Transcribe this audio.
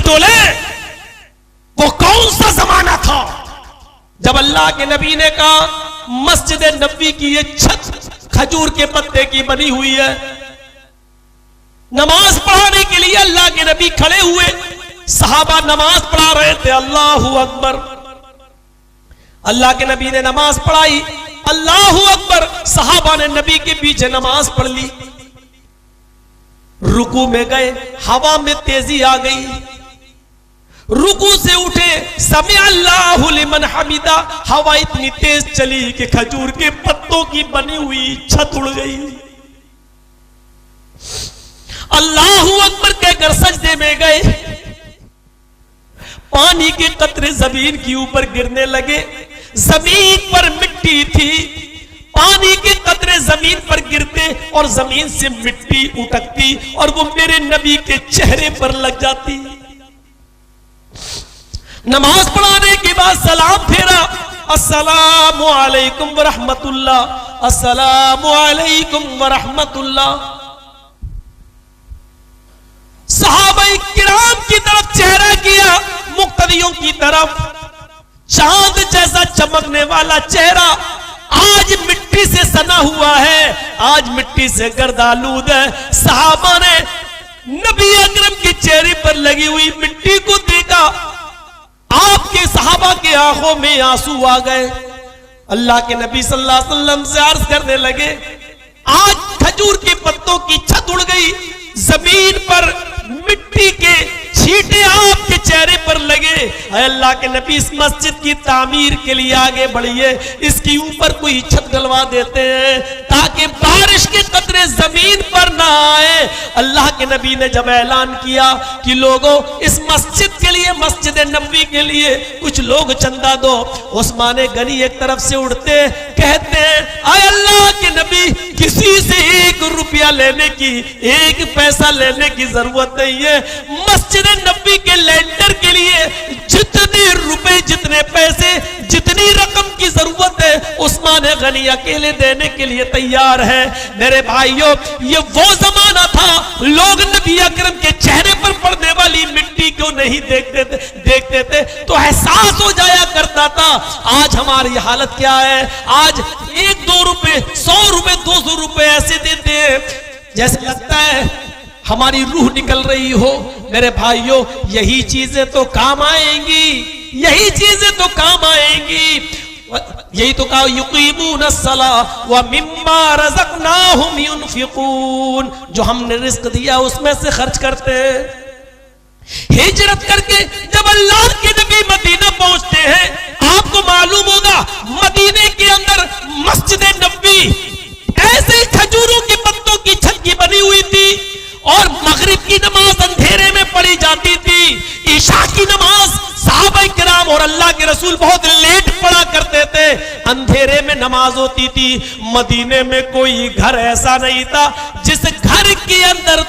डोले। वो कौन सा जमाना था जब अल्लाह के नबी ने कहा मस्जिद नबी की ये छत खजूर के पत्ते की बनी हुई है। नमाज पढ़ाने के लिए अल्लाह के नबी खड़े हुए, सहाबा नमाज पढ़ा रहे थे। अल्लाहू अकबर। अल्लाह के नबी ने नमाज पढ़ाई, अल्लाहू अकबर। सहाबा ने नबी के पीछे नमाज पढ़ ली। रुकू में गए, हवा में तेजी आ गई। रुकू से उठे, समी अल्लाहु लिमन हमीदा। हवा इतनी तेज चली कि खजूर के पत्तों की बनी हुई छत उड़ गई। अल्लाहू अकबर कहकर सजदे में गए। पानी के कतरे जमीन के ऊपर गिरने लगे। जमीन पर मिट्टी थी, पानी के कतरे जमीन पर गिरते और जमीन से मिट्टी उठकती और वो मेरे नबी के चेहरे पर लग जाती। नमाज पढ़ाने के बाद सलाम फेरा, अस्सलामु अलैकुम व रहमतुल्लाह, अस्सलामु अलैकुम व रहमतुल्लाह। सहाबाए किराम की तरफ चेहरा किया, मुक्तदियों की तरफ। चांद जैसा चमकने वाला चेहरा आज मिट्टी से सना हुआ है, आज मिट्टी से गर्दालूद है। सहाबा ने नबी अकरम के चेहरे पर लगी हुई मिट्टी को देखा। आपके सहाबा के आंखों में आंसू आ गए। अल्लाह के नबी सल्लल्लाहु अलैहि वसल्लम से अर्ज करने लगे, आज खजूर के पत्तों की छत उड़ गई, जमीन पर मिट्टी के छींटे आपके चेहरे पर लगे। अल्लाह के नबी इस मस्जिद की तामीर के लिए आगे बढ़िए, इसके ऊपर कोई छत डलवा देते हैं ताकि बारिश के कतरे जमीन पर ना आए। अल्लाह के नबी ने जब ऐलान किया कि लोगों इस मस्जिद के लिए, मस्जिद नबी के लिए कुछ लोग चंदा दो, उस्मान गनी एक तरफ से उड़ते कहते हैं, आए अल्लाह के नबी, किसी से 1 रुपया लेने की, 1 पैसा लेने की जरूरत नहीं है। मस्जिद नबी के लेंटर के लिए जितने रुपए, जितने पैसे, जितनी रकम की जरूरत है, उस्मान गनी अकेले देने के लिए तैयार है। मेरे भाइयों, ये वो जमाना था लोग नबी अकरम के चेहरे पर पड़ने वाली मिट्टी को नहीं देखते थे तो एहसास हो जाया करता था। आज हमारी हालत क्या है? आज 1-2 रुपए, 100 रुपए, 200 रुपए ऐसे देते हैं जैसे लगता है हमारी रूह निकल रही हो। मेरे भाइयों, यही चीजें तो काम आएंगी, यही चीजें तो काम आएंगी। यही तो कहा, युकीमून सलाह व मिम्मा रज़क़नाहुम युनफ़िक़ून। जो हमने रिज़्क़ दिया उसमें से खर्च करते हैं। हिजरत करके जब अल्लाह के नबी मदीना पहुंचते हैं, आपको मालूम होगा मदीने के अंदर मस्जिद नबी ऐसे खजूरों के पत्तों की छत की बनी हुई थी और मगरिब की नमाज अंधेरे में पढ़ी जाती थी। ईशा की नमाज सहाबाए किराम और अल्लाह के रसूल बहुत लेट पढ़ा करते थे, अंधेरे में नमाज होती थी। मदीने में कोई घर ऐसा नहीं था जिस घर के अंदर